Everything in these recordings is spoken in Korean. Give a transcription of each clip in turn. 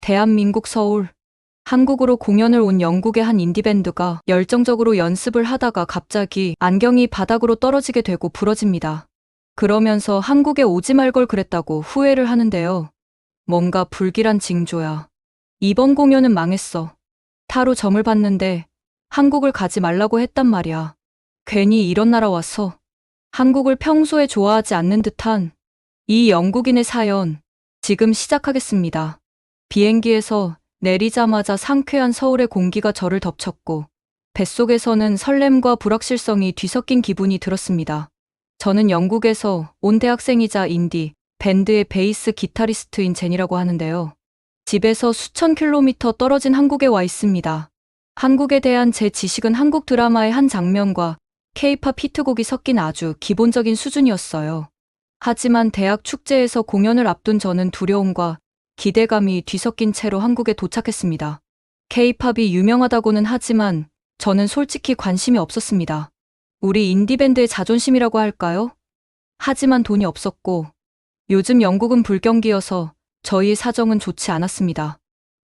대한민국 서울. 한국으로 공연을 온 영국의 한 인디밴드가 열정적으로 연습을 하다가 갑자기 안경이 바닥으로 떨어지게 되고 부러집니다. 그러면서 한국에 오지 말 걸 그랬다고 후회를 하는데요. 뭔가 불길한 징조야. 이번 공연은 망했어. 타로 점을 봤는데 한국을 가지 말라고 했단 말이야. 괜히 이런 나라 와서 한국을 평소에 좋아하지 않는 듯한 이 영국인의 사연, 지금 시작하겠습니다. 비행기에서 내리자마자 상쾌한 서울의 공기가 저를 덮쳤고 뱃속에서는 설렘과 불확실성이 뒤섞인 기분이 들었습니다. 저는 영국에서 온 대학생이자 인디 밴드의 베이스 기타리스트인 제니라고 하는데요. 집에서 수천 킬로미터 떨어진 한국에 와 있습니다. 한국에 대한 제 지식은 한국 드라마의 한 장면과 K-팝 히트곡이 섞인 아주 기본적인 수준이었어요. 하지만 대학 축제에서 공연을 앞둔 저는 두려움과 기대감이 뒤섞인 채로 한국에 도착했습니다. K-팝이 유명하다고는 하지만 저는 솔직히 관심이 없었습니다. 우리 인디밴드의 자존심이라고 할까요? 하지만 돈이 없었고 요즘 영국은 불경기여서 저희의 사정은 좋지 않았습니다.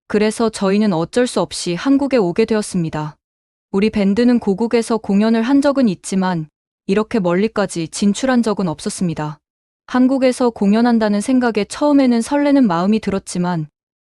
그래서 저희는 어쩔 수 없이 한국에 오게 되었습니다. 우리 밴드는 고국에서 공연을 한 적은 있지만 이렇게 멀리까지 진출한 적은 없었습니다. 한국에서 공연한다는 생각에 처음에는 설레는 마음이 들었지만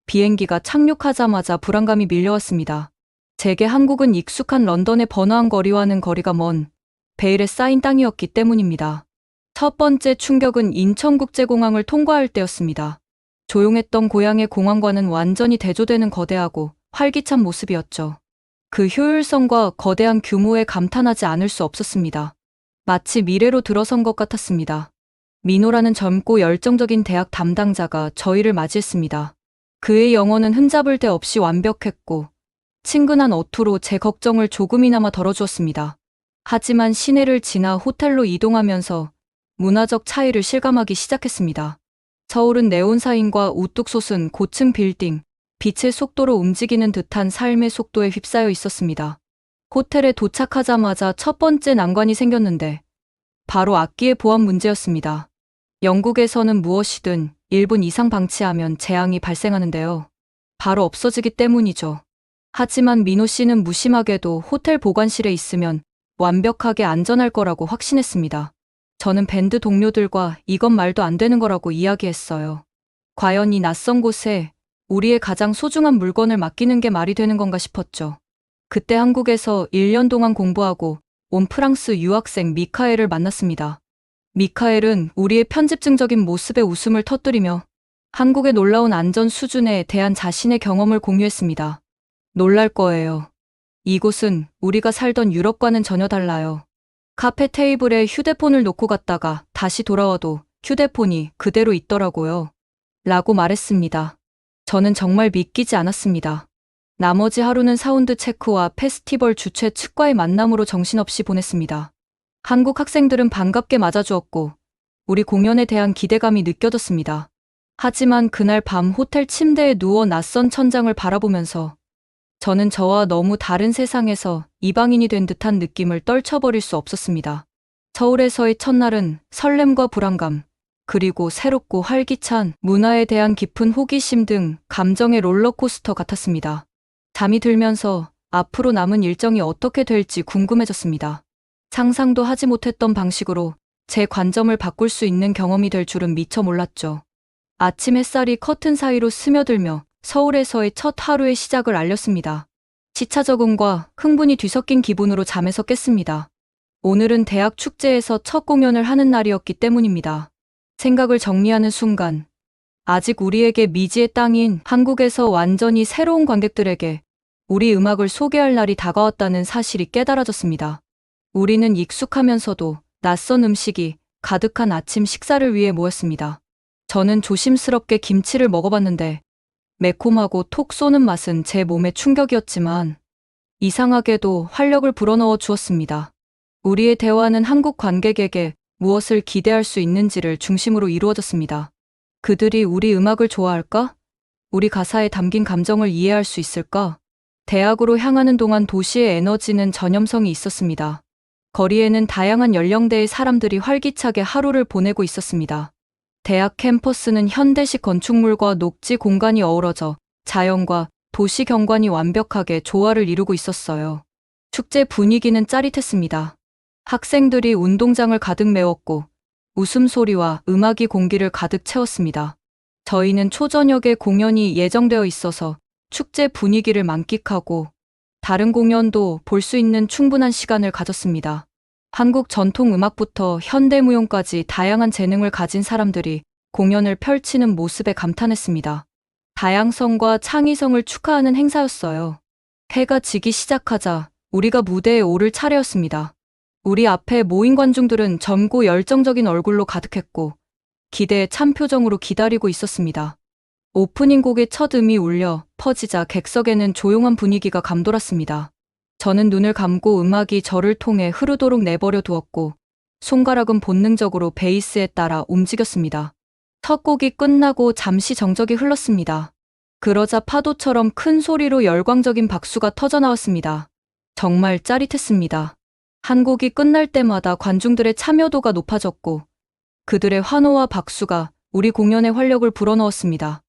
비행기가 착륙하자마자 불안감이 밀려왔습니다. 제게 한국은 익숙한 런던의 번화한 거리와는 거리가 먼 베일에 쌓인 땅이었기 때문입니다. 첫 번째 충격은 인천국제공항을 통과할 때였습니다. 조용했던 고향의 공항과는 완전히 대조되는 거대하고 활기찬 모습이었죠. 그 효율성과 거대한 규모에 감탄하지 않을 수 없었습니다. 마치 미래로 들어선 것 같았습니다. 민호라는 젊고 열정적인 대학 담당자가 저희를 맞이했습니다. 그의 영어는 흠잡을 데 없이 완벽했고 친근한 어투로 제 걱정을 조금이나마 덜어주었습니다. 하지만 시내를 지나 호텔로 이동하면서 문화적 차이를 실감하기 시작했습니다. 서울은 네온사인과 우뚝 솟은 고층 빌딩, 빛의 속도로 움직이는 듯한 삶의 속도에 휩싸여 있었습니다. 호텔에 도착하자마자 첫 번째 난관이 생겼는데 바로 악기의 보안 문제였습니다. 영국에서는 무엇이든 1분 이상 방치하면 재앙이 발생하는데요. 바로 없어지기 때문이죠. 하지만 민호 씨는 무심하게도 호텔 보관실에 있으면 완벽하게 안전할 거라고 확신했습니다. 저는 밴드 동료들과 이건 말도 안 되는 거라고 이야기했어요. 과연 이 낯선 곳에 우리의 가장 소중한 물건을 맡기는 게 말이 되는 건가 싶었죠. 그때 한국에서 1년 동안 공부하고 온 프랑스 유학생 미카엘을 만났습니다. 미카엘은 우리의 편집증적인 모습에 웃음을 터뜨리며 한국의 놀라운 안전 수준에 대한 자신의 경험을 공유했습니다. 놀랄 거예요. 이곳은 우리가 살던 유럽과는 전혀 달라요. 카페 테이블에 휴대폰을 놓고 갔다가 다시 돌아와도 휴대폰이 그대로 있더라고요. 라고 말했습니다. 저는 정말 믿기지 않았습니다. 나머지 하루는 사운드 체크와 페스티벌 주최 측과의 만남으로 정신없이 보냈습니다. 한국 학생들은 반갑게 맞아주었고 우리 공연에 대한 기대감이 느껴졌습니다. 하지만 그날 밤 호텔 침대에 누워 낯선 천장을 바라보면서 저는 저와 너무 다른 세상에서 이방인이 된 듯한 느낌을 떨쳐버릴 수 없었습니다. 서울에서의 첫날은 설렘과 불안감, 그리고 새롭고 활기찬 문화에 대한 깊은 호기심 등 감정의 롤러코스터 같았습니다. 잠이 들면서 앞으로 남은 일정이 어떻게 될지 궁금해졌습니다. 상상도 하지 못했던 방식으로 제 관점을 바꿀 수 있는 경험이 될 줄은 미처 몰랐죠. 아침 햇살이 커튼 사이로 스며들며 서울에서의 첫 하루의 시작을 알렸습니다. 시차 적응과 흥분이 뒤섞인 기분으로 잠에서 깼습니다. 오늘은 대학 축제에서 첫 공연을 하는 날이었기 때문입니다. 생각을 정리하는 순간, 아직 우리에게 미지의 땅인 한국에서 완전히 새로운 관객들에게 우리 음악을 소개할 날이 다가왔다는 사실이 깨달아졌습니다. 우리는 익숙하면서도 낯선 음식이 가득한 아침 식사를 위해 모였습니다. 저는 조심스럽게 김치를 먹어봤는데 매콤하고 톡 쏘는 맛은 제 몸에 충격이었지만 이상하게도 활력을 불어넣어 주었습니다. 우리의 대화는 한국 관객에게 무엇을 기대할 수 있는지를 중심으로 이루어졌습니다. 그들이 우리 음악을 좋아할까? 우리 가사에 담긴 감정을 이해할 수 있을까? 대학으로 향하는 동안 도시의 에너지는 전염성이 있었습니다. 거리에는 다양한 연령대의 사람들이 활기차게 하루를 보내고 있었습니다. 대학 캠퍼스는 현대식 건축물과 녹지 공간이 어우러져 자연과 도시 경관이 완벽하게 조화를 이루고 있었어요. 축제 분위기는 짜릿했습니다. 학생들이 운동장을 가득 메웠고 웃음소리와 음악이 공기를 가득 채웠습니다. 저희는 초저녁에 공연이 예정되어 있어서 축제 분위기를 만끽하고 다른 공연도 볼 수 있는 충분한 시간을 가졌습니다. 한국 전통 음악부터 현대무용까지 다양한 재능을 가진 사람들이 공연을 펼치는 모습에 감탄했습니다. 다양성과 창의성을 축하하는 행사였어요. 해가 지기 시작하자 우리가 무대에 오를 차례였습니다. 우리 앞에 모인 관중들은 젊고 열정적인 얼굴로 가득했고 기대에 찬 표정으로 기다리고 있었습니다. 오프닝 곡의 첫 음이 울려 퍼지자 객석에는 조용한 분위기가 감돌았습니다. 저는 눈을 감고 음악이 저를 통해 흐르도록 내버려 두었고 손가락은 본능적으로 베이스에 따라 움직였습니다. 첫 곡이 끝나고 잠시 정적이 흘렀습니다. 그러자 파도처럼 큰 소리로 열광적인 박수가 터져나왔습니다. 정말 짜릿했습니다. 한 곡이 끝날 때마다 관중들의 참여도가 높아졌고 그들의 환호와 박수가 우리 공연의 활력을 불어넣었습니다.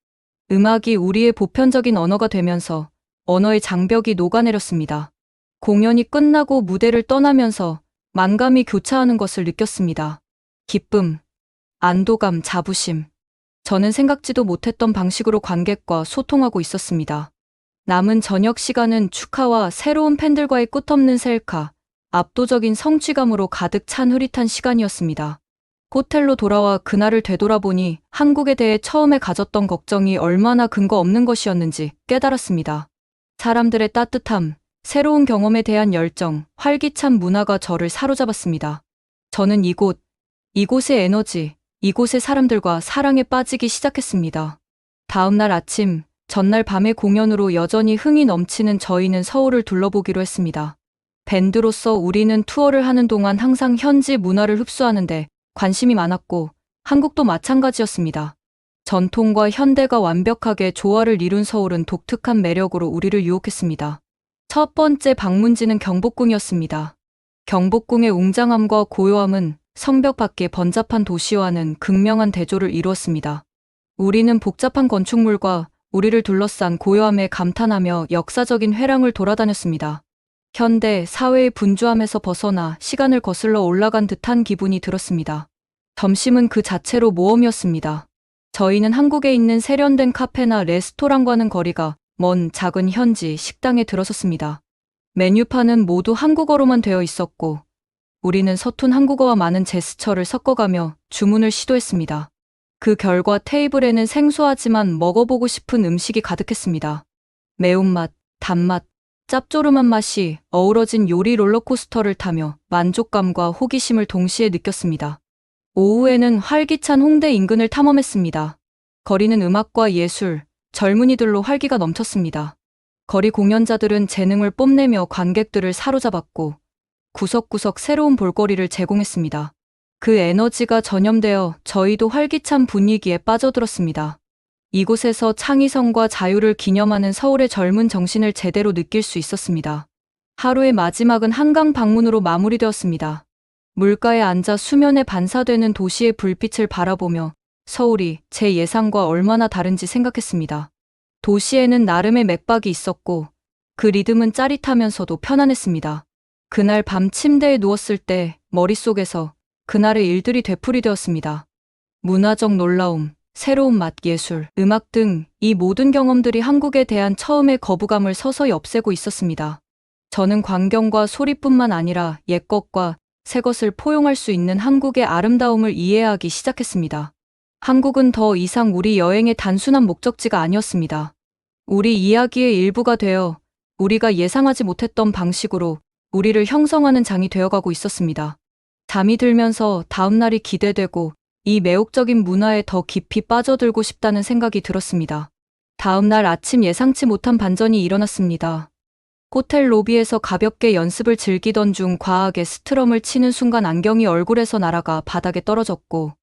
음악이 우리의 보편적인 언어가 되면서 언어의 장벽이 녹아내렸습니다. 공연이 끝나고 무대를 떠나면서 만감이 교차하는 것을 느꼈습니다. 기쁨, 안도감, 자부심. 저는 생각지도 못했던 방식으로 관객과 소통하고 있었습니다. 남은 저녁 시간은 축하와 새로운 팬들과의 끝없는 셀카, 압도적인 성취감으로 가득 찬 흐릿한 시간이었습니다. 호텔로 돌아와 그날을 되돌아보니 한국에 대해 처음에 가졌던 걱정이 얼마나 근거 없는 것이었는지 깨달았습니다. 사람들의 따뜻함, 새로운 경험에 대한 열정, 활기찬 문화가 저를 사로잡았습니다. 저는 이곳의 에너지, 이곳의 사람들과 사랑에 빠지기 시작했습니다. 다음 날 아침, 전날 밤의 공연으로 여전히 흥이 넘치는 저희는 서울을 둘러보기로 했습니다. 밴드로서 우리는 투어를 하는 동안 항상 현지 문화를 흡수하는데 관심이 많았고 한국도 마찬가지였습니다. 전통과 현대가 완벽하게 조화를 이룬 서울은 독특한 매력으로 우리를 유혹했습니다. 첫 번째 방문지는 경복궁이었습니다. 경복궁의 웅장함과 고요함은 성벽 밖의 번잡한 도시와는 극명한 대조를 이루었습니다. 우리는 복잡한 건축물과 우리를 둘러싼 고요함에 감탄하며 역사적인 회랑을 돌아다녔습니다. 현대 사회의 분주함에서 벗어나 시간을 거슬러 올라간 듯한 기분이 들었습니다. 점심은 그 자체로 모험이었습니다. 저희는 한국에 있는 세련된 카페나 레스토랑과는 거리가 먼 작은 현지 식당에 들어섰습니다. 메뉴판은 모두 한국어로만 되어 있었고 우리는 서툰 한국어와 많은 제스처를 섞어가며 주문을 시도했습니다. 그 결과 테이블에는 생소하지만 먹어보고 싶은 음식이 가득했습니다. 매운맛, 단맛, 짭조름한 맛이 어우러진 요리 롤러코스터를 타며 만족감과 호기심을 동시에 느꼈습니다. 오후에는 활기찬 홍대 인근을 탐험했습니다. 거리는 음악과 예술, 젊은이들로 활기가 넘쳤습니다. 거리 공연자들은 재능을 뽐내며 관객들을 사로잡았고 구석구석 새로운 볼거리를 제공했습니다. 그 에너지가 전염되어 저희도 활기찬 분위기에 빠져들었습니다. 이곳에서 창의성과 자유를 기념하는 서울의 젊은 정신을 제대로 느낄 수 있었습니다. 하루의 마지막은 한강 방문으로 마무리되었습니다. 물가에 앉아 수면에 반사되는 도시의 불빛을 바라보며 서울이 제 예상과 얼마나 다른지 생각했습니다. 도시에는 나름의 맥박이 있었고 그 리듬은 짜릿하면서도 편안했습니다. 그날 밤 침대에 누웠을 때 머릿속에서 그날의 일들이 되풀이되었습니다. 문화적 놀라움, 새로운 맛, 예술, 음악 등 이 모든 경험들이 한국에 대한 처음의 거부감을 서서히 없애고 있었습니다. 저는 광경과 소리뿐만 아니라 옛것과 새것을 포용할 수 있는 한국의 아름다움을 이해하기 시작했습니다. 한국은 더 이상 우리 여행의 단순한 목적지가 아니었습니다. 우리 이야기의 일부가 되어 우리가 예상하지 못했던 방식으로 우리를 형성하는 장이 되어가고 있었습니다. 잠이 들면서 다음 날이 기대되고 이 매혹적인 문화에 더 깊이 빠져들고 싶다는 생각이 들었습니다. 다음 날 아침 예상치 못한 반전이 일어났습니다. 호텔 로비에서 가볍게 연습을 즐기던 중 과하게 스트럼을 치는 순간 안경이 얼굴에서 날아가 바닥에 떨어졌고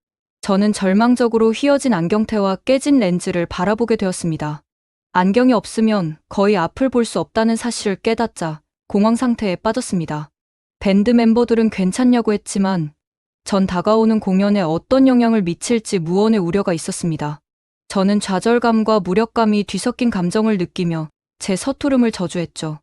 저는 절망적으로 휘어진 안경테와 깨진 렌즈를 바라보게 되었습니다. 안경이 없으면 거의 앞을 볼 수 없다는 사실을 깨닫자 공황 상태에 빠졌습니다. 밴드 멤버들은 괜찮냐고 했지만 전 다가오는 공연에 어떤 영향을 미칠지 무언의 우려가 있었습니다. 저는 좌절감과 무력감이 뒤섞인 감정을 느끼며 제 서투름을 저주했죠.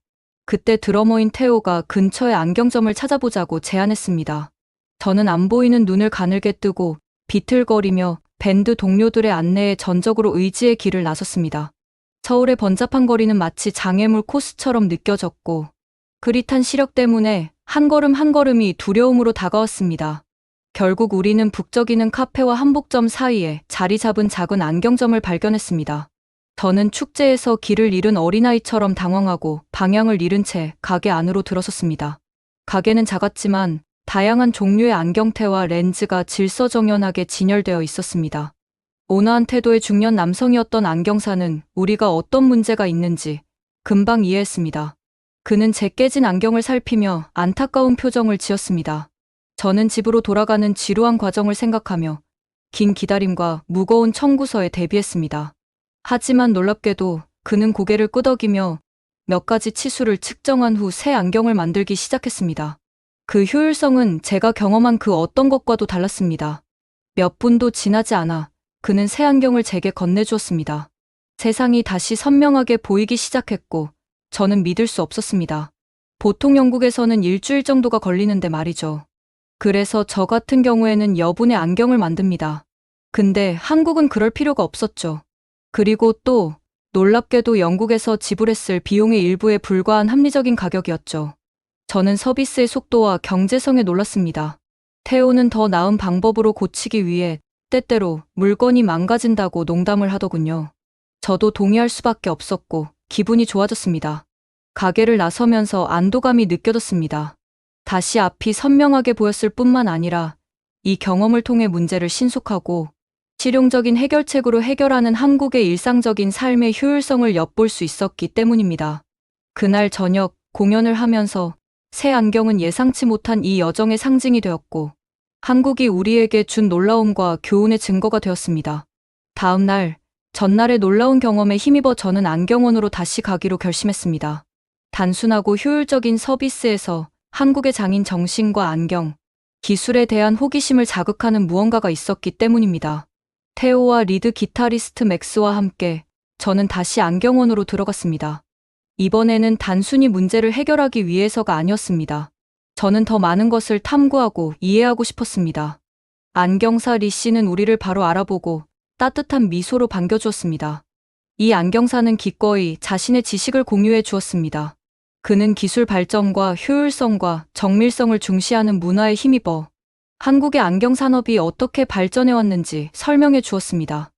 그때 드러머인 테오가 근처의 안경점을 찾아보자고 제안했습니다. 저는 안 보이는 눈을 가늘게 뜨고 비틀거리며 밴드 동료들의 안내에 전적으로 의지의 길을 나섰습니다. 서울의 번잡한 거리는 마치 장애물 코스처럼 느껴졌고 그릿한 시력 때문에 한 걸음 한 걸음이 두려움으로 다가왔습니다. 결국 우리는 북적이는 카페와 한복점 사이에 자리 잡은 작은 안경점을 발견했습니다. 저는 축제에서 길을 잃은 어린아이처럼 당황하고 방향을 잃은 채 가게 안으로 들어섰습니다. 가게는 작았지만 다양한 종류의 안경테와 렌즈가 질서정연하게 진열되어 있었습니다. 온화한 태도의 중년 남성이었던 안경사는 우리가 어떤 문제가 있는지 금방 이해했습니다. 그는 제 깨진 안경을 살피며 안타까운 표정을 지었습니다. 저는 집으로 돌아가는 지루한 과정을 생각하며 긴 기다림과 무거운 청구서에 대비했습니다. 하지만 놀랍게도 그는 고개를 끄덕이며 몇 가지 치수를 측정한 후 새 안경을 만들기 시작했습니다. 그 효율성은 제가 경험한 그 어떤 것과도 달랐습니다. 몇 분도 지나지 않아 그는 새 안경을 제게 건네주었습니다. 세상이 다시 선명하게 보이기 시작했고 저는 믿을 수 없었습니다. 보통 영국에서는 일주일 정도가 걸리는데 말이죠. 그래서 저 같은 경우에는 여분의 안경을 만듭니다. 근데 한국은 그럴 필요가 없었죠. 그리고 또 놀랍게도 영국에서 지불했을 비용의 일부에 불과한 합리적인 가격이었죠. 저는 서비스의 속도와 경제성에 놀랐습니다. 테오는 더 나은 방법으로 고치기 위해 때때로 물건이 망가진다고 농담을 하더군요. 저도 동의할 수밖에 없었고 기분이 좋아졌습니다. 가게를 나서면서 안도감이 느껴졌습니다. 다시 앞이 선명하게 보였을 뿐만 아니라 이 경험을 통해 문제를 신속하고 실용적인 해결책으로 해결하는 한국의 일상적인 삶의 효율성을 엿볼 수 있었기 때문입니다. 그날 저녁 공연을 하면서 새 안경은 예상치 못한 이 여정의 상징이 되었고 한국이 우리에게 준 놀라움과 교훈의 증거가 되었습니다. 다음 날, 전날의 놀라운 경험에 힘입어 저는 안경원으로 다시 가기로 결심했습니다. 단순하고 효율적인 서비스에서 한국의 장인 정신과 안경, 기술에 대한 호기심을 자극하는 무언가가 있었기 때문입니다. 테오와 리드 기타리스트 맥스와 함께 저는 다시 안경원으로 들어갔습니다. 이번에는 단순히 문제를 해결하기 위해서가 아니었습니다. 저는 더 많은 것을 탐구하고 이해하고 싶었습니다. 안경사 리 씨는 우리를 바로 알아보고 따뜻한 미소로 반겨주었습니다. 이 안경사는 기꺼이 자신의 지식을 공유해 주었습니다. 그는 기술 발전과 효율성과 정밀성을 중시하는 문화에 힘입어 한국의 안경 산업이 어떻게 발전해 왔는지 설명해 주었습니다.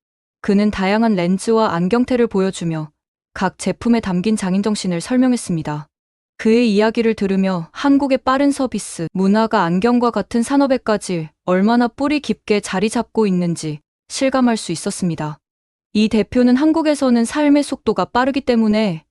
그는 다양한 렌즈와 안경테를 보여주며 각 제품에 담긴 장인정신을 설명했습니다. 그의 이야기를 들으며 한국의 빠른 서비스, 문화가 안경과 같은 산업에까지 얼마나 뿌리 깊게 자리 잡고 있는지 실감할 수 있었습니다. 이 대표는 한국에서는 삶의 속도가 빠르기 때문에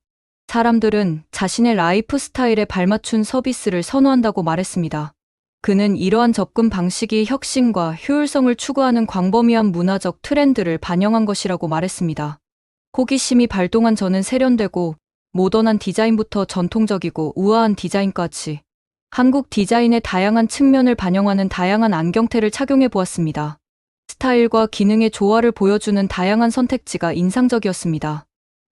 사람들은 자신의 라이프 스타일에 발맞춘 서비스를 선호한다고 말했습니다. 그는 이러한 접근 방식이 혁신과 효율성을 추구하는 광범위한 문화적 트렌드를 반영한 것이라고 말했습니다. 호기심이 발동한 저는 세련되고 모던한 디자인부터 전통적이고 우아한 디자인까지 한국 디자인의 다양한 측면을 반영하는 다양한 안경테를 착용해 보았습니다. 스타일과 기능의 조화를 보여주는 다양한 선택지가 인상적이었습니다.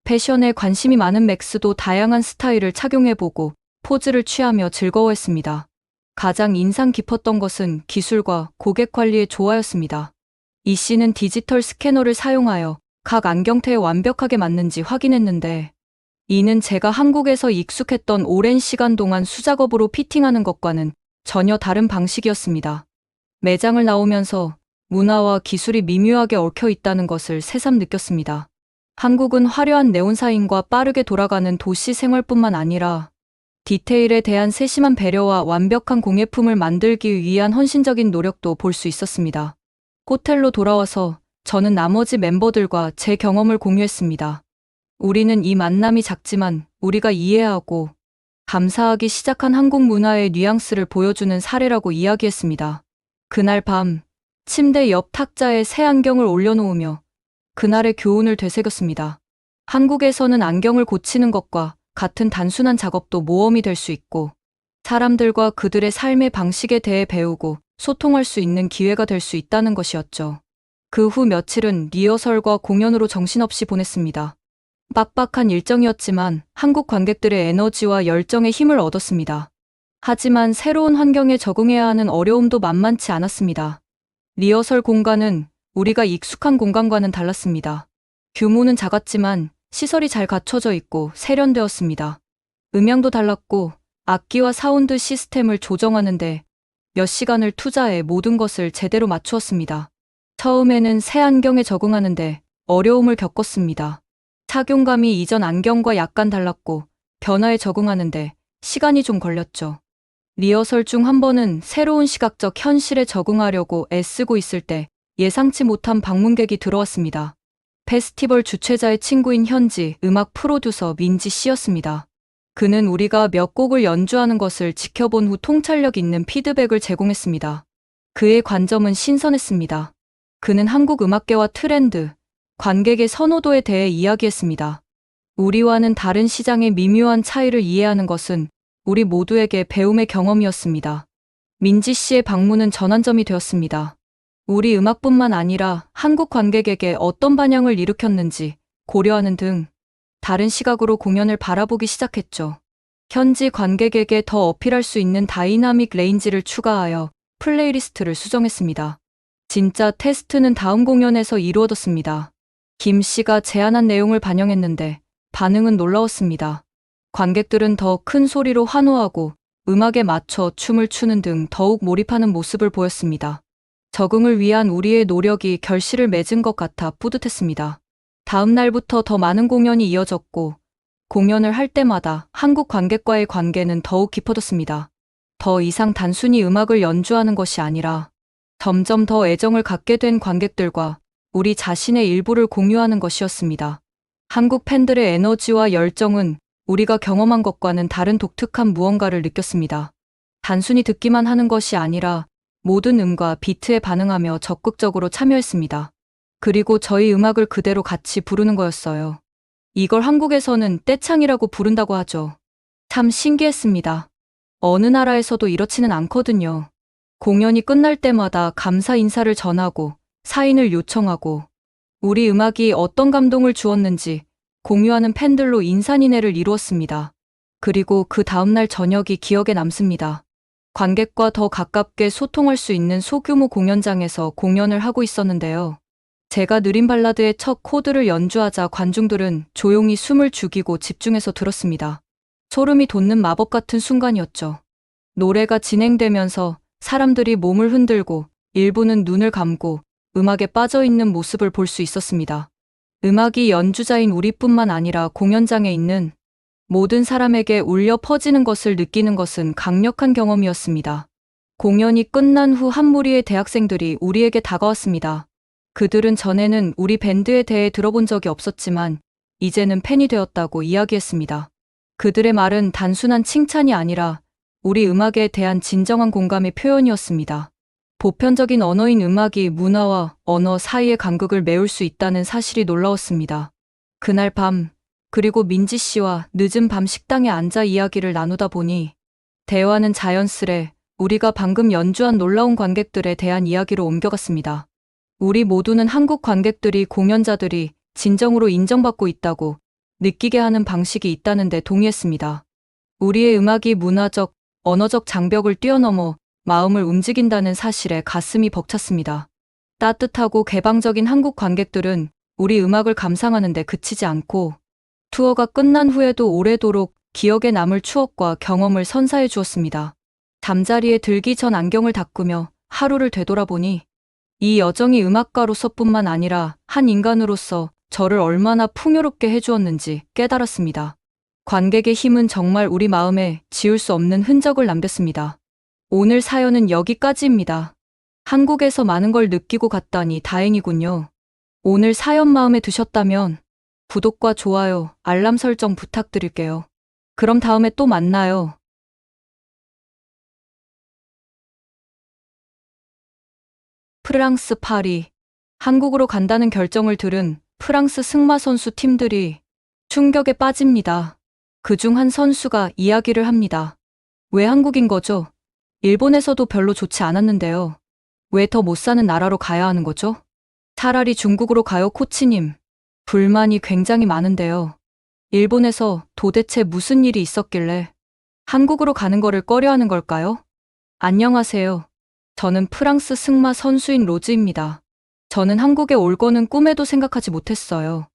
패션에 관심이 많은 맥스도 다양한 스타일을 착용해보고 포즈를 취하며 즐거워했습니다. 가장 인상 깊었던 것은 기술과 고객 관리의 조화였습니다. 이 씨는 디지털 스캐너를 사용하여 각 안경테에 완벽하게 맞는지 확인했는데 이는 제가 한국에서 익숙했던 오랜 시간 동안 수작업으로 피팅하는 것과는 전혀 다른 방식이었습니다. 매장을 나오면서 문화와 기술이 미묘하게 얽혀 있다는 것을 새삼 느꼈습니다. 한국은 화려한 네온사인과 빠르게 돌아가는 도시 생활뿐만 아니라 디테일에 대한 세심한 배려와 완벽한 공예품을 만들기 위한 헌신적인 노력도 볼 수 있었습니다. 호텔로 돌아와서 저는 나머지 멤버들과 제 경험을 공유했습니다. 우리는 이 만남이 작지만 우리가 이해하고 감사하기 시작한 한국 문화의 뉘앙스를 보여주는 사례라고 이야기했습니다. 그날 밤 침대 옆 탁자에 새 안경을 올려놓으며 그날의 교훈을 되새겼습니다. 한국에서는 안경을 고치는 것과 같은 단순한 작업도 모험이 될 수 있고 사람들과 그들의 삶의 방식에 대해 배우고 소통할 수 있는 기회가 될 수 있다는 것이었죠. 그 후 며칠은 리허설과 공연으로 정신없이 보냈습니다. 빡빡한 일정이었지만 한국 관객들의 에너지와 열정에 힘을 얻었습니다. 하지만 새로운 환경에 적응해야 하는 어려움도 만만치 않았습니다. 리허설 공간은 우리가 익숙한 공간과는 달랐습니다. 규모는 작았지만 시설이 잘 갖춰져 있고 세련되었습니다. 음향도 달랐고 악기와 사운드 시스템을 조정하는데 몇 시간을 투자해 모든 것을 제대로 맞추었습니다. 처음에는 새 안경에 적응하는데 어려움을 겪었습니다. 착용감이 이전 안경과 약간 달랐고 변화에 적응하는데 시간이 좀 걸렸죠. 리허설 중 한 번은 새로운 시각적 현실에 적응하려고 애쓰고 있을 때 예상치 못한 방문객이 들어왔습니다. 페스티벌 주최자의 친구인 현지 음악 프로듀서 민지 씨였습니다. 그는 우리가 몇 곡을 연주하는 것을 지켜본 후 통찰력 있는 피드백을 제공했습니다. 그의 관점은 신선했습니다. 그는 한국 음악계와 트렌드, 관객의 선호도에 대해 이야기했습니다. 우리와는 다른 시장의 미묘한 차이를 이해하는 것은 우리 모두에게 배움의 경험이었습니다. 민지 씨의 방문은 전환점이 되었습니다. 우리 음악뿐만 아니라 한국 관객에게 어떤 반향을 일으켰는지 고려하는 등 다른 시각으로 공연을 바라보기 시작했죠. 현지 관객에게 더 어필할 수 있는 다이나믹 레인지를 추가하여 플레이리스트를 수정했습니다. 진짜 테스트는 다음 공연에서 이루어졌습니다. 김 씨가 제안한 내용을 반영했는데 반응은 놀라웠습니다. 관객들은 더 큰 소리로 환호하고 음악에 맞춰 춤을 추는 등 더욱 몰입하는 모습을 보였습니다. 적응을 위한 우리의 노력이 결실을 맺은 것 같아 뿌듯했습니다. 다음 날부터 더 많은 공연이 이어졌고 공연을 할 때마다 한국 관객과의 관계는 더욱 깊어졌습니다. 더 이상 단순히 음악을 연주하는 것이 아니라 점점 더 애정을 갖게 된 관객들과 우리 자신의 일부를 공유하는 것이었습니다. 한국 팬들의 에너지와 열정은 우리가 경험한 것과는 다른 독특한 무언가를 느꼈습니다. 단순히 듣기만 하는 것이 아니라 모든 음과 비트에 반응하며 적극적으로 참여했습니다. 그리고 저희 음악을 그대로 같이 부르는 거였어요. 이걸 한국에서는 떼창이라고 부른다고 하죠. 참 신기했습니다. 어느 나라에서도 이렇지는 않거든요. 공연이 끝날 때마다 감사 인사를 전하고 사인을 요청하고 우리 음악이 어떤 감동을 주었는지 공유하는 팬들로 인산인해를 이루었습니다. 그리고 그 다음날 저녁이 기억에 남습니다. 관객과 더 가깝게 소통할 수 있는 소규모 공연장에서 공연을 하고 있었는데요. 제가 느린 발라드의 첫 코드를 연주하자 관중들은 조용히 숨을 죽이고 집중해서 들었습니다. 소름이 돋는 마법 같은 순간이었죠. 노래가 진행되면서 사람들이 몸을 흔들고 일부는 눈을 감고 음악에 빠져있는 모습을 볼 수 있었습니다. 음악이 연주자인 우리뿐만 아니라 공연장에 있는 모든 사람에게 울려 퍼지는 것을 느끼는 것은 강력한 경험이었습니다. 공연이 끝난 후 한 무리의 대학생들이 우리에게 다가왔습니다. 그들은 전에는 우리 밴드에 대해 들어본 적이 없었지만 이제는 팬이 되었다고 이야기했습니다. 그들의 말은 단순한 칭찬이 아니라 우리 음악에 대한 진정한 공감의 표현이었습니다. 보편적인 언어인 음악이 문화와 언어 사이의 간극을 메울 수 있다는 사실이 놀라웠습니다. 그날 밤, 그리고 민지 씨와 늦은 밤 식당에 앉아 이야기를 나누다 보니 대화는 자연스레 우리가 방금 연주한 놀라운 관객들에 대한 이야기로 옮겨갔습니다. 우리 모두는 한국 관객들이 공연자들이 진정으로 인정받고 있다고 느끼게 하는 방식이 있다는 데 동의했습니다. 우리의 음악이 문화적, 언어적 장벽을 뛰어넘어 마음을 움직인다는 사실에 가슴이 벅찼습니다. 따뜻하고 개방적인 한국 관객들은 우리 음악을 감상하는 데 그치지 않고 투어가 끝난 후에도 오래도록 기억에 남을 추억과 경험을 선사해 주었습니다. 잠자리에 들기 전 안경을 닦으며 하루를 되돌아보니 이 여정이 음악가로서뿐만 아니라 한 인간으로서 저를 얼마나 풍요롭게 해주었는지 깨달았습니다. 관객의 힘은 정말 우리 마음에 지울 수 없는 흔적을 남겼습니다. 오늘 사연은 여기까지입니다. 한국에서 많은 걸 느끼고 갔다니 다행이군요. 오늘 사연 마음에 드셨다면 구독과 좋아요, 알람 설정 부탁드릴게요. 그럼 다음에 또 만나요. 프랑스 파리. 한국으로 간다는 결정을 들은 프랑스 승마 선수 팀들이 충격에 빠집니다. 그중 한 선수가 이야기를 합니다. 왜 한국인 거죠? 일본에서도 별로 좋지 않았는데요. 왜 더 못 사는 나라로 가야 하는 거죠? 차라리 중국으로 가요, 코치님. 불만이 굉장히 많은데요. 일본에서 도대체 무슨 일이 있었길래 한국으로 가는 거를 꺼려하는 걸까요? 안녕하세요. 저는 프랑스 승마 선수인 로즈입니다. 저는 한국에 올 거는 꿈에도 생각하지 못했어요.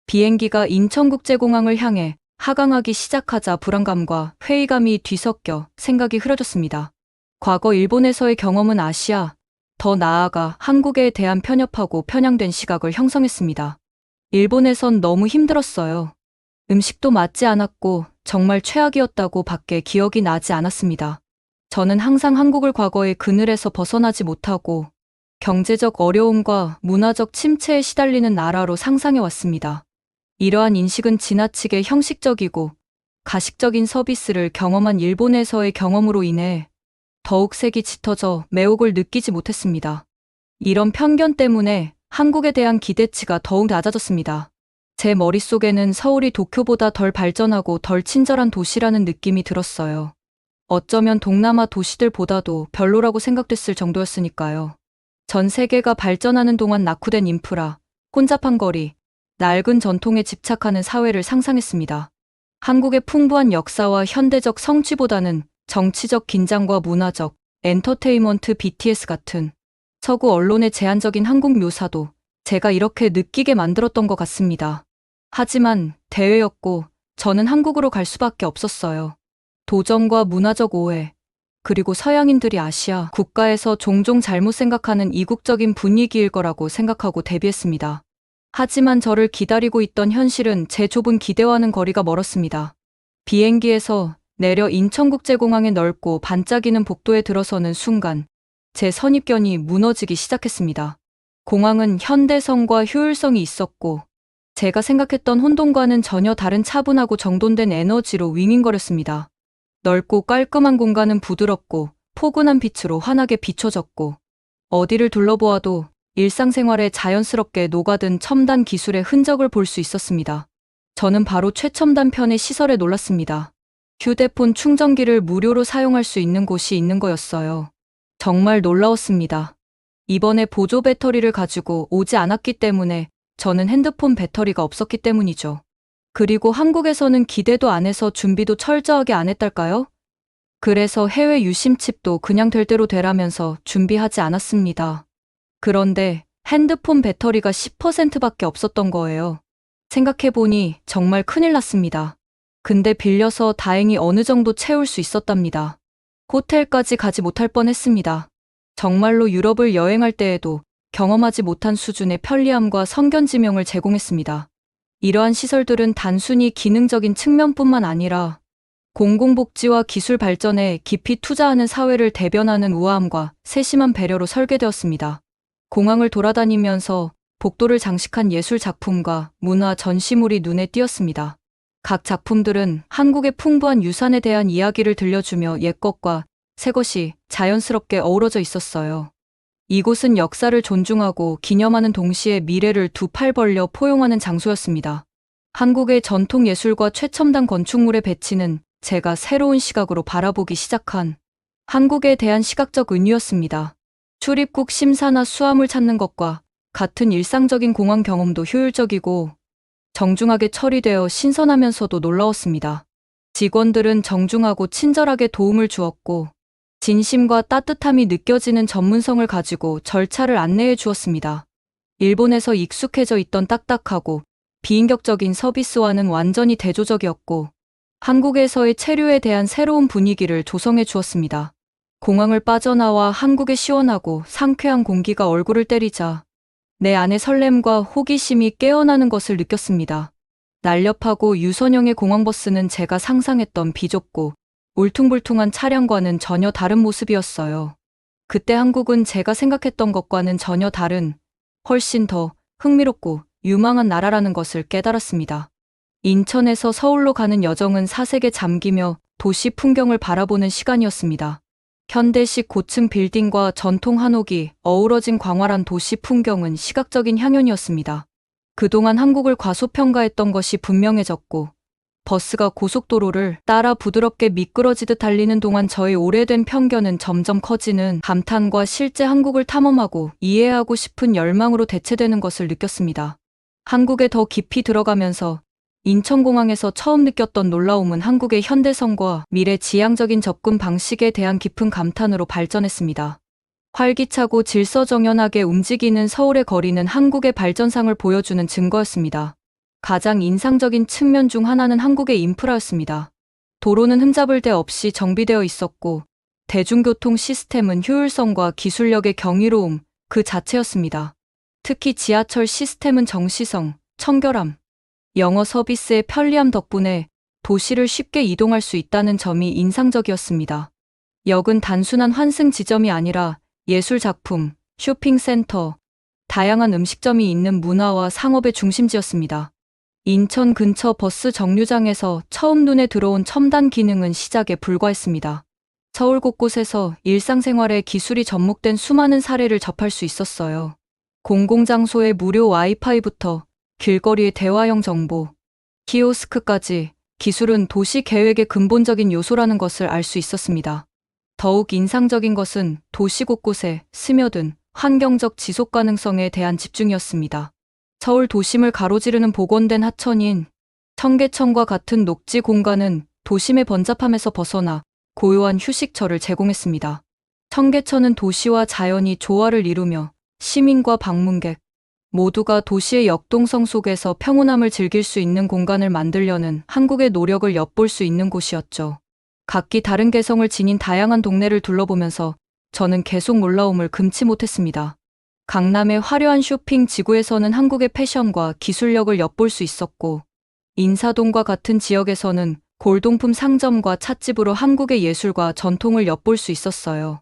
비행기가 인천국제공항을 향해 하강하기 시작하자 불안감과 회의감이 뒤섞여 생각이 흐려졌습니다. 과거 일본에서의 경험은 아시아, 더 나아가 한국에 대한 편협하고 편향된 시각을 형성했습니다. 일본에선 너무 힘들었어요. 음식도 맞지 않았고 정말 최악이었다고 밖에 기억이 나지 않았습니다. 저는 항상 한국을 과거의 그늘에서 벗어나지 못하고 경제적 어려움과 문화적 침체에 시달리는 나라로 상상해 왔습니다. 이러한 인식은 지나치게 형식적이고 가식적인 서비스를 경험한 일본에서의 경험으로 인해 더욱 색이 짙어져 매혹을 느끼지 못했습니다. 이런 편견 때문에 한국에 대한 기대치가 더욱 낮아졌습니다. 제 머릿속에는 서울이 도쿄보다 덜 발전하고 덜 친절한 도시라는 느낌이 들었어요. 어쩌면 동남아 도시들보다도 별로라고 생각됐을 정도였으니까요. 전 세계가 발전하는 동안 낙후된 인프라, 혼잡한 거리, 낡은 전통에 집착하는 사회를 상상했습니다. 한국의 풍부한 역사와 현대적 성취보다는 정치적 긴장과 문화적, 엔터테인먼트 BTS 같은 서구 언론의 제한적인 한국 묘사도 제가 이렇게 느끼게 만들었던 것 같습니다. 하지만 대회였고 저는 한국으로 갈 수밖에 없었어요. 도전과 문화적 오해, 그리고 서양인들이 아시아 국가에서 종종 잘못 생각하는 이국적인 분위기일 거라고 생각하고 데뷔했습니다. 하지만 저를 기다리고 있던 현실은 제 좁은 기대와는 거리가 멀었습니다. 비행기에서 내려 인천국제공항의 넓고 반짝이는 복도에 들어서는 순간 제 선입견이 무너지기 시작했습니다. 공항은 현대성과 효율성이 있었고 제가 생각했던 혼돈과는 전혀 다른 차분하고 정돈된 에너지로 윙윙거렸습니다. 넓고 깔끔한 공간은 부드럽고 포근한 빛으로 환하게 비춰졌고 어디를 둘러보아도 일상생활에 자연스럽게 녹아든 첨단 기술의 흔적을 볼 수 있었습니다. 저는 바로 최첨단 편의 시설에 놀랐습니다. 휴대폰 충전기를 무료로 사용할 수 있는 곳이 있는 거였어요. 정말 놀라웠습니다. 이번에 보조 배터리를 가지고 오지 않았기 때문에 저는 핸드폰 배터리가 없었기 때문이죠. 그리고 한국에서는 기대도 안 해서 준비도 철저하게 안 했달까요? 그래서 해외 유심칩도 그냥 될 대로 되라면서 준비하지 않았습니다. 그런데 핸드폰 배터리가 10%밖에 없었던 거예요. 생각해보니 정말 큰일 났습니다. 근데 빌려서 다행히 어느 정도 채울 수 있었답니다. 호텔까지 가지 못할 뻔했습니다. 정말로 유럽을 여행할 때에도 경험하지 못한 수준의 편리함과 선견지명을 제공했습니다. 이러한 시설들은 단순히 기능적인 측면뿐만 아니라 공공복지와 기술 발전에 깊이 투자하는 사회를 대변하는 우아함과 세심한 배려로 설계되었습니다. 공항을 돌아다니면서 복도를 장식한 예술 작품과 문화 전시물이 눈에 띄었습니다. 각 작품들은 한국의 풍부한 유산에 대한 이야기를 들려주며 옛것과 새것이 자연스럽게 어우러져 있었어요. 이곳은 역사를 존중하고 기념하는 동시에 미래를 두 팔 벌려 포용하는 장소였습니다. 한국의 전통 예술과 최첨단 건축물의 배치는 제가 새로운 시각으로 바라보기 시작한 한국에 대한 시각적 은유였습니다. 출입국 심사나 수화물 찾는 것과 같은 일상적인 공항 경험도 효율적이고 정중하게 처리되어 신선하면서도 놀라웠습니다. 직원들은 정중하고 친절하게 도움을 주었고 진심과 따뜻함이 느껴지는 전문성을 가지고 절차를 안내해 주었습니다. 일본에서 익숙해져 있던 딱딱하고 비인격적인 서비스와는 완전히 대조적이었고 한국에서의 체류에 대한 새로운 분위기를 조성해 주었습니다. 공항을 빠져나와 한국의 시원하고 상쾌한 공기가 얼굴을 때리자 내 안의 설렘과 호기심이 깨어나는 것을 느꼈습니다. 날렵하고 유선형의 공항버스는 제가 상상했던 비좁고 울퉁불퉁한 차량과는 전혀 다른 모습이었어요. 그때 한국은 제가 생각했던 것과는 전혀 다른, 훨씬 더 흥미롭고 유망한 나라라는 것을 깨달았습니다. 인천에서 서울로 가는 여정은 사색에 잠기며 도시 풍경을 바라보는 시간이었습니다. 현대식 고층 빌딩과 전통 한옥이 어우러진 광활한 도시 풍경은 시각적인 향연이었습니다. 그동안 한국을 과소평가했던 것이 분명해졌고 버스가 고속도로를 따라 부드럽게 미끄러지듯 달리는 동안 저의 오래된 편견은 점점 커지는 감탄과 실제 한국을 탐험하고 이해하고 싶은 열망으로 대체되는 것을 느꼈습니다. 한국에 더 깊이 들어가면서 인천공항에서 처음 느꼈던 놀라움은 한국의 현대성과 미래 지향적인 접근 방식에 대한 깊은 감탄으로 발전했습니다. 활기차고 질서정연하게 움직이는 서울의 거리는 한국의 발전상을 보여주는 증거였습니다. 가장 인상적인 측면 중 하나는 한국의 인프라였습니다. 도로는 흠잡을 데 없이 정비되어 있었고 대중교통 시스템은 효율성과 기술력의 경이로움 그 자체였습니다. 특히 지하철 시스템은 정시성, 청결함, 영어 서비스의 편리함 덕분에 도시를 쉽게 이동할 수 있다는 점이 인상적이었습니다. 역은 단순한 환승 지점이 아니라 예술 작품, 쇼핑센터, 다양한 음식점이 있는 문화와 상업의 중심지였습니다. 인천 근처 버스 정류장에서 처음 눈에 들어온 첨단 기능은 시작에 불과했습니다. 서울 곳곳에서 일상생활에 기술이 접목된 수많은 사례를 접할 수 있었어요. 공공장소의 무료 와이파이부터 길거리의 대화형 정보, 키오스크까지 기술은 도시 계획의 근본적인 요소라는 것을 알 수 있었습니다. 더욱 인상적인 것은 도시 곳곳에 스며든 환경적 지속 가능성에 대한 집중이었습니다. 서울 도심을 가로지르는 복원된 하천인 청계천과 같은 녹지 공간은 도심의 번잡함에서 벗어나 고요한 휴식처를 제공했습니다. 청계천은 도시와 자연이 조화를 이루며 시민과 방문객 모두가 도시의 역동성 속에서 평온함을 즐길 수 있는 공간을 만들려는 한국의 노력을 엿볼 수 있는 곳이었죠. 각기 다른 개성을 지닌 다양한 동네를 둘러보면서 저는 계속 놀라움을 금치 못했습니다. 강남의 화려한 쇼핑 지구에서는 한국의 패션과 기술력을 엿볼 수 있었고, 인사동과 같은 지역에서는 골동품 상점과 찻집으로 한국의 예술과 전통을 엿볼 수 있었어요.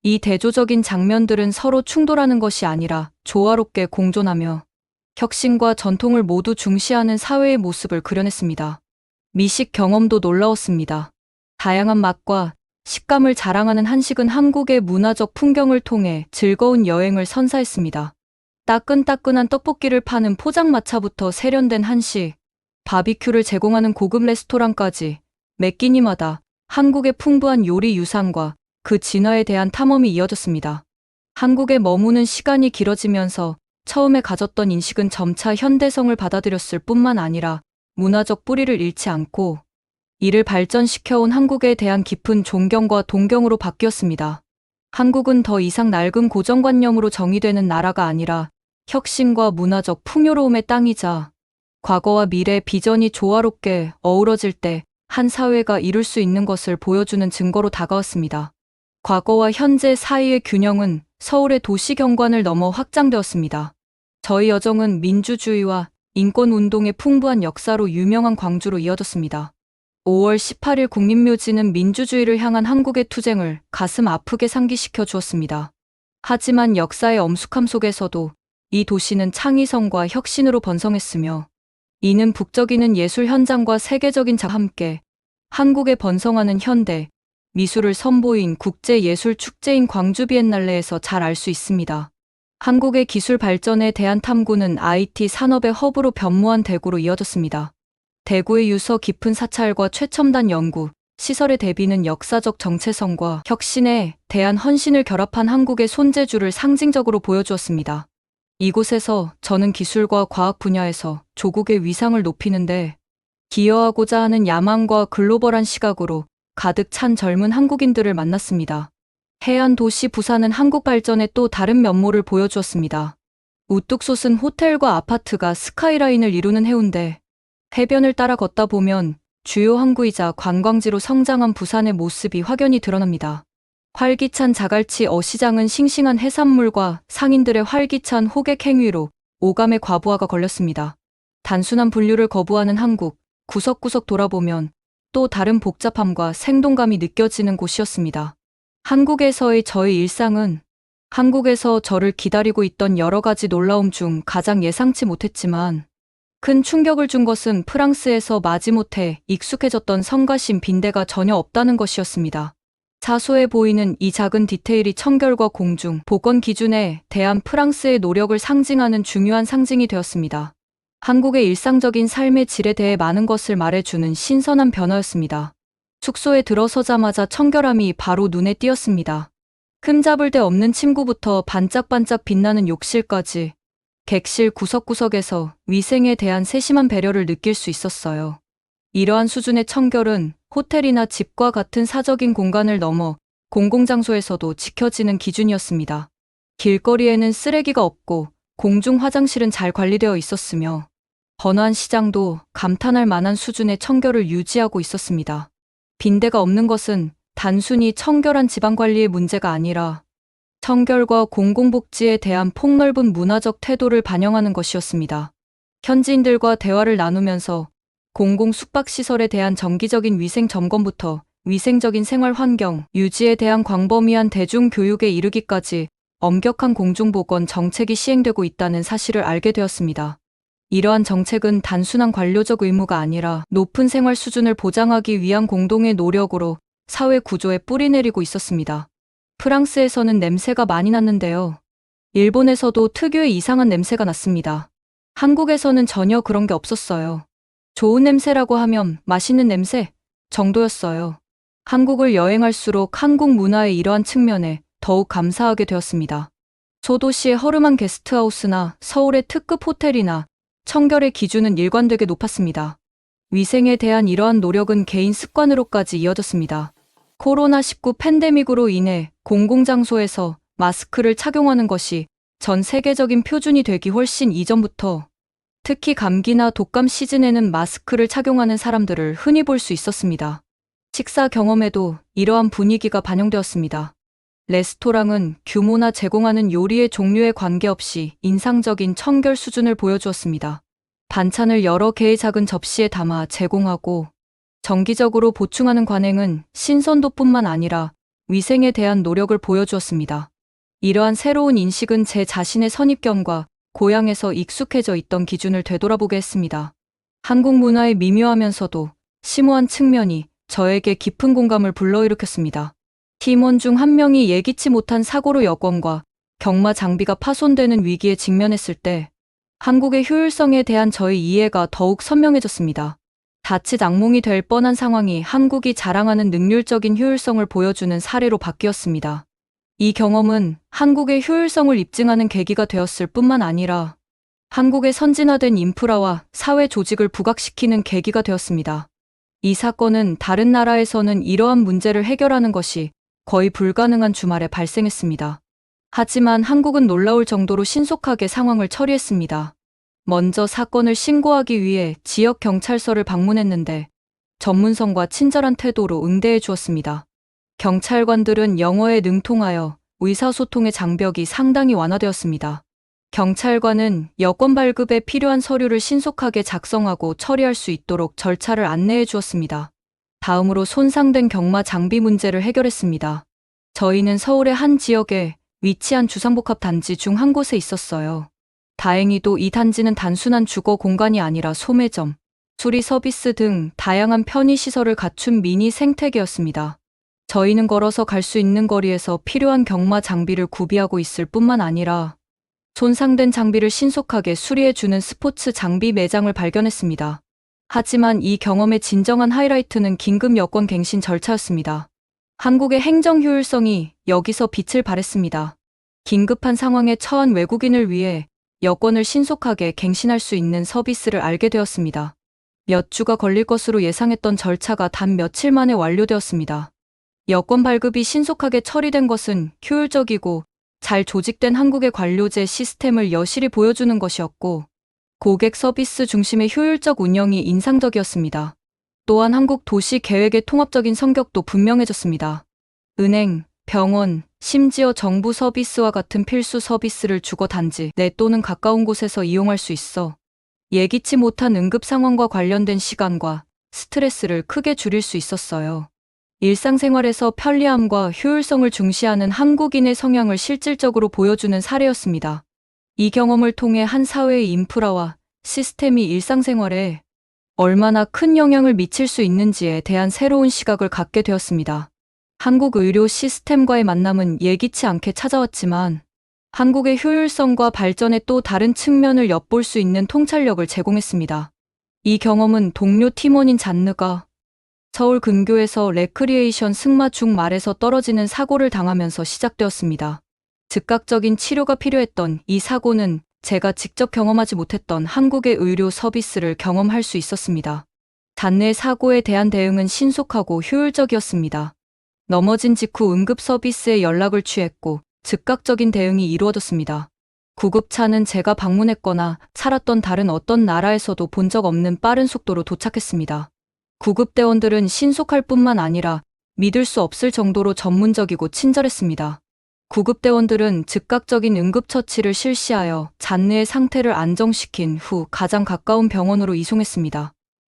이 대조적인 장면들은 서로 충돌하는 것이 아니라 조화롭게 공존하며 혁신과 전통을 모두 중시하는 사회의 모습을 그려냈습니다. 미식 경험도 놀라웠습니다. 다양한 맛과 식감을 자랑하는 한식은 한국의 문화적 풍경을 통해 즐거운 여행을 선사했습니다. 따끈따끈한 떡볶이를 파는 포장마차부터 세련된 한식, 바비큐를 제공하는 고급 레스토랑까지 매 끼니마다 한국의 풍부한 요리 유산과 그 진화에 대한 탐험이 이어졌습니다. 한국에 머무는 시간이 길어지면서 처음에 가졌던 인식은 점차 현대성을 받아들였을 뿐만 아니라 문화적 뿌리를 잃지 않고 이를 발전시켜온 한국에 대한 깊은 존경과 동경으로 바뀌었습니다. 한국은 더 이상 낡은 고정관념으로 정의되는 나라가 아니라 혁신과 문화적 풍요로움의 땅이자 과거와 미래 비전이 조화롭게 어우러질 때 한 사회가 이룰 수 있는 것을 보여주는 증거로 다가왔습니다. 과거와 현재 사이의 균형은 서울의 도시 경관을 넘어 확장되었습니다. 저희 여정은 민주주의와 인권운동의 풍부한 역사로 유명한 광주로 이어졌습니다. 5월 18일 국립묘지는 민주주의를 향한 한국의 투쟁을 가슴 아프게 상기시켜 주었습니다. 하지만 역사의 엄숙함 속에서도 이 도시는 창의성과 혁신으로 번성했으며 이는 북적이는 예술 현장과 세계적인 작품과 함께 한국에 번성하는 현대 미술을 선보인 국제예술축제인 광주 비엔날레에서 잘 알 수 있습니다. 한국의 기술 발전에 대한 탐구는 IT 산업의 허브로 변모한 대구로 이어졌습니다. 대구의 유서 깊은 사찰과 최첨단 연구, 시설의 대비는 역사적 정체성과 혁신에 대한 헌신을 결합한 한국의 손재주를 상징적으로 보여주었습니다. 이곳에서 저는 기술과 과학 분야에서 조국의 위상을 높이는데 기여하고자 하는 야망과 글로벌한 시각으로 가득 찬 젊은 한국인들을 만났습니다. 해안 도시 부산은 한국 발전의 또 다른 면모를 보여주었습니다. 우뚝 솟은 호텔과 아파트가 스카이라인을 이루는 해운대, 해변을 따라 걷다 보면 주요 항구이자 관광지로 성장한 부산의 모습이 확연히 드러납니다. 활기찬 자갈치 어시장은 싱싱한 해산물과 상인들의 활기찬 호객 행위로 오감의 과부하가 걸렸습니다. 단순한 분류를 거부하는 한국, 구석구석 돌아보면 또 다른 복잡함과 생동감이 느껴지는 곳이었습니다. 한국에서의 저의 일상은 한국에서 저를 기다리고 있던 여러 가지 놀라움 중 가장 예상치 못했지만 큰 충격을 준 것은 프랑스에서 마지못해 익숙해졌던 성가신 빈대가 전혀 없다는 것이었습니다. 사소해 보이는 이 작은 디테일이 청결과 공중, 보건 기준에 대한 프랑스의 노력을 상징하는 중요한 상징이 되었습니다. 한국의 일상적인 삶의 질에 대해 많은 것을 말해주는 신선한 변화였습니다. 숙소에 들어서자마자 청결함이 바로 눈에 띄었습니다. 흠잡을 데 없는 침구부터 반짝반짝 빛나는 욕실까지 객실 구석구석에서 위생에 대한 세심한 배려를 느낄 수 있었어요. 이러한 수준의 청결은 호텔이나 집과 같은 사적인 공간을 넘어 공공장소에서도 지켜지는 기준이었습니다. 길거리에는 쓰레기가 없고 공중 화장실은 잘 관리되어 있었으며 번화한 시장도 감탄할 만한 수준의 청결을 유지하고 있었습니다. 빈대가 없는 것은 단순히 청결한 지방관리의 문제가 아니라 청결과 공공복지에 대한 폭넓은 문화적 태도를 반영하는 것이었습니다. 현지인들과 대화를 나누면서 공공 숙박시설에 대한 정기적인 위생 점검부터 위생적인 생활 환경 유지에 대한 광범위한 대중교육에 이르기까지 엄격한 공중보건 정책이 시행되고 있다는 사실을 알게 되었습니다. 이러한 정책은 단순한 관료적 의무가 아니라 높은 생활 수준을 보장하기 위한 공동의 노력으로 사회 구조에 뿌리내리고 있었습니다. 프랑스에서는 냄새가 많이 났는데요. 일본에서도 특유의 이상한 냄새가 났습니다. 한국에서는 전혀 그런 게 없었어요. 좋은 냄새라고 하면 맛있는 냄새 정도였어요. 한국을 여행할수록 한국 문화의 이러한 측면에 더욱 감사하게 되었습니다. 소도시의 허름한 게스트하우스나 서울의 특급 호텔이나 청결의 기준은 일관되게 높았습니다. 위생에 대한 이러한 노력은 개인 습관으로까지 이어졌습니다. 코로나19 팬데믹으로 인해 공공장소에서 마스크를 착용하는 것이 전 세계적인 표준이 되기 훨씬 이전부터 특히 감기나 독감 시즌에는 마스크를 착용하는 사람들을 흔히 볼 수 있었습니다. 식사 경험에도 이러한 분위기가 반영되었습니다. 레스토랑은 규모나 제공하는 요리의 종류에 관계없이 인상적인 청결 수준을 보여주었습니다. 반찬을 여러 개의 작은 접시에 담아 제공하고 정기적으로 보충하는 관행은 신선도뿐만 아니라 위생에 대한 노력을 보여주었습니다. 이러한 새로운 인식은 제 자신의 선입견과 고향에서 익숙해져 있던 기준을 되돌아보게 했습니다. 한국 문화의 미묘하면서도 심오한 측면이 저에게 깊은 공감을 불러일으켰습니다. 팀원 중 한 명이 예기치 못한 사고로 여권과 경마 장비가 파손되는 위기에 직면했을 때 한국의 효율성에 대한 저의 이해가 더욱 선명해졌습니다. 자칫 악몽이 될 뻔한 상황이 한국이 자랑하는 능률적인 효율성을 보여주는 사례로 바뀌었습니다. 이 경험은 한국의 효율성을 입증하는 계기가 되었을 뿐만 아니라 한국의 선진화된 인프라와 사회 조직을 부각시키는 계기가 되었습니다. 이 사건은 다른 나라에서는 이러한 문제를 해결하는 것이 거의 불가능한 주말에 발생했습니다. 하지만 한국은 놀라울 정도로 신속하게 상황을 처리했습니다. 먼저 사건을 신고하기 위해 지역 경찰서를 방문했는데 전문성과 친절한 태도로 응대해 주었습니다. 경찰관들은 영어에 능통하여 의사소통의 장벽이 상당히 완화되었습니다. 경찰관은 여권 발급에 필요한 서류를 신속하게 작성하고 처리할 수 있도록 절차를 안내해 주었습니다. 다음으로 손상된 경마 장비 문제를 해결했습니다. 저희는 서울의 한 지역에 위치한 주상복합 단지 중 한 곳에 있었어요. 다행히도 이 단지는 단순한 주거 공간이 아니라 소매점, 수리 서비스 등 다양한 편의시설을 갖춘 미니 생태계였습니다. 저희는 걸어서 갈 수 있는 거리에서 필요한 경마 장비를 구비하고 있을 뿐만 아니라 손상된 장비를 신속하게 수리해주는 스포츠 장비 매장을 발견했습니다. 하지만 이 경험의 진정한 하이라이트는 긴급 여권 갱신 절차였습니다. 한국의 행정 효율성이 여기서 빛을 발했습니다. 긴급한 상황에 처한 외국인을 위해 여권을 신속하게 갱신할 수 있는 서비스를 알게 되었습니다. 몇 주가 걸릴 것으로 예상했던 절차가 단 며칠 만에 완료되었습니다. 여권 발급이 신속하게 처리된 것은 효율적이고 잘 조직된 한국의 관료제 시스템을 여실히 보여주는 것이었고, 고객 서비스 중심의 효율적 운영이 인상적이었습니다. 또한 한국 도시 계획의 통합적인 성격도 분명해졌습니다. 은행, 병원, 심지어 정부 서비스와 같은 필수 서비스를 주거 단지 내 또는 가까운 곳에서 이용할 수 있어 예기치 못한 응급 상황과 관련된 시간과 스트레스를 크게 줄일 수 있었어요. 일상생활에서 편리함과 효율성을 중시하는 한국인의 성향을 실질적으로 보여주는 사례였습니다. 이 경험을 통해 한 사회의 인프라와 시스템이 일상생활에 얼마나 큰 영향을 미칠 수 있는지에 대한 새로운 시각을 갖게 되었습니다. 한국 의료 시스템과의 만남은 예기치 않게 찾아왔지만 한국의 효율성과 발전의 또 다른 측면을 엿볼 수 있는 통찰력을 제공했습니다. 이 경험은 동료 팀원인 잔느가 서울 근교에서 레크리에이션 승마 중 말에서 떨어지는 사고를 당하면서 시작되었습니다. 즉각적인 치료가 필요했던 이 사고는 제가 직접 경험하지 못했던 한국의 의료 서비스를 경험할 수 있었습니다. 잔느의 사고에 대한 대응은 신속하고 효율적이었습니다. 넘어진 직후 응급 서비스에 연락을 취했고 즉각적인 대응이 이루어졌습니다. 구급차는 제가 방문했거나 살았던 다른 어떤 나라에서도 본 적 없는 빠른 속도로 도착했습니다. 구급대원들은 신속할 뿐만 아니라 믿을 수 없을 정도로 전문적이고 친절했습니다. 구급대원들은 즉각적인 응급처치를 실시하여 잔느의 상태를 안정시킨 후 가장 가까운 병원으로 이송했습니다.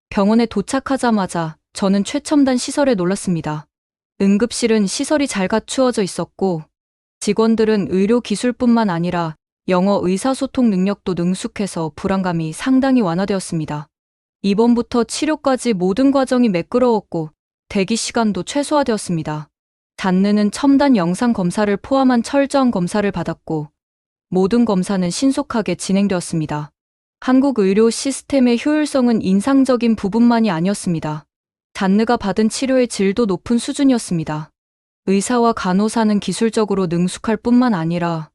병원에 도착하자마자 저는 최첨단 시설에 놀랐습니다. 응급실은 시설이 잘 갖추어져 있었고 직원들은 의료 기술뿐만 아니라 영어 의사소통 능력도 능숙해서 불안감이 상당히 완화되었습니다. 입원부터 치료까지 모든 과정이 매끄러웠고 대기 시간도 최소화되었습니다. 잔느는 첨단 영상 검사를 포함한 철저한 검사를 받았고 모든 검사는 신속하게 진행되었습니다. 한국 의료 시스템의 효율성은 인상적인 부분만이 아니었습니다. 잔느가 받은 치료의 질도 높은 수준이었습니다. 의사와 간호사는 기술적으로 능숙할 뿐만 아니라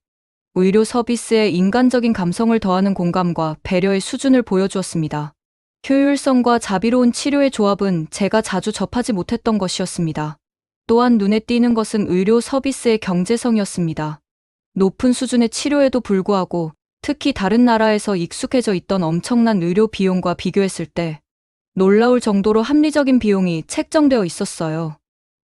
의료 서비스에 인간적인 감성을 더하는 공감과 배려의 수준을 보여주었습니다. 효율성과 자비로운 치료의 조합은 제가 자주 접하지 못했던 것이었습니다. 또한 눈에 띄는 것은 의료 서비스의 경제성이었습니다. 높은 수준의 치료에도 불구하고 특히 다른 나라에서 익숙해져 있던 엄청난 의료 비용과 비교했을 때 놀라울 정도로 합리적인 비용이 책정되어 있었어요.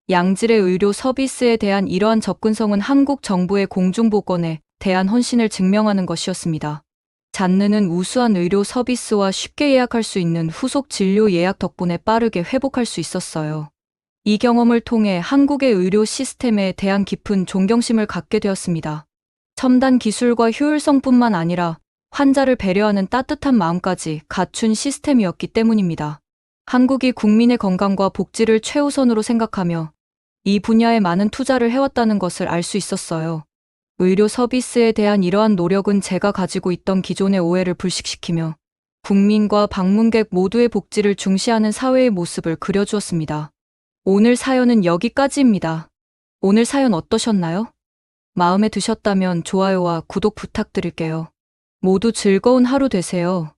양질의 의료 서비스에 대한 이러한 접근성은 한국 정부의 공중보건에 대한 헌신을 증명하는 것이었습니다. 잔느는 우수한 의료 서비스와 쉽게 예약할 수 있는 후속 진료 예약 덕분에 빠르게 회복할 수 있었어요. 이 경험을 통해 한국의 의료 시스템에 대한 깊은 존경심을 갖게 되었습니다. 첨단 기술과 효율성뿐만 아니라 환자를 배려하는 따뜻한 마음까지 갖춘 시스템이었기 때문입니다. 한국이 국민의 건강과 복지를 최우선으로 생각하며 이 분야에 많은 투자를 해왔다는 것을 알 수 있었어요. 의료 서비스에 대한 이러한 노력은 제가 가지고 있던 기존의 오해를 불식시키며 국민과 방문객 모두의 복지를 중시하는 사회의 모습을 그려주었습니다. 오늘 사연은 여기까지입니다. 오늘 사연 어떠셨나요? 마음에 드셨다면 좋아요와 구독 부탁드릴게요. 모두 즐거운 하루 되세요.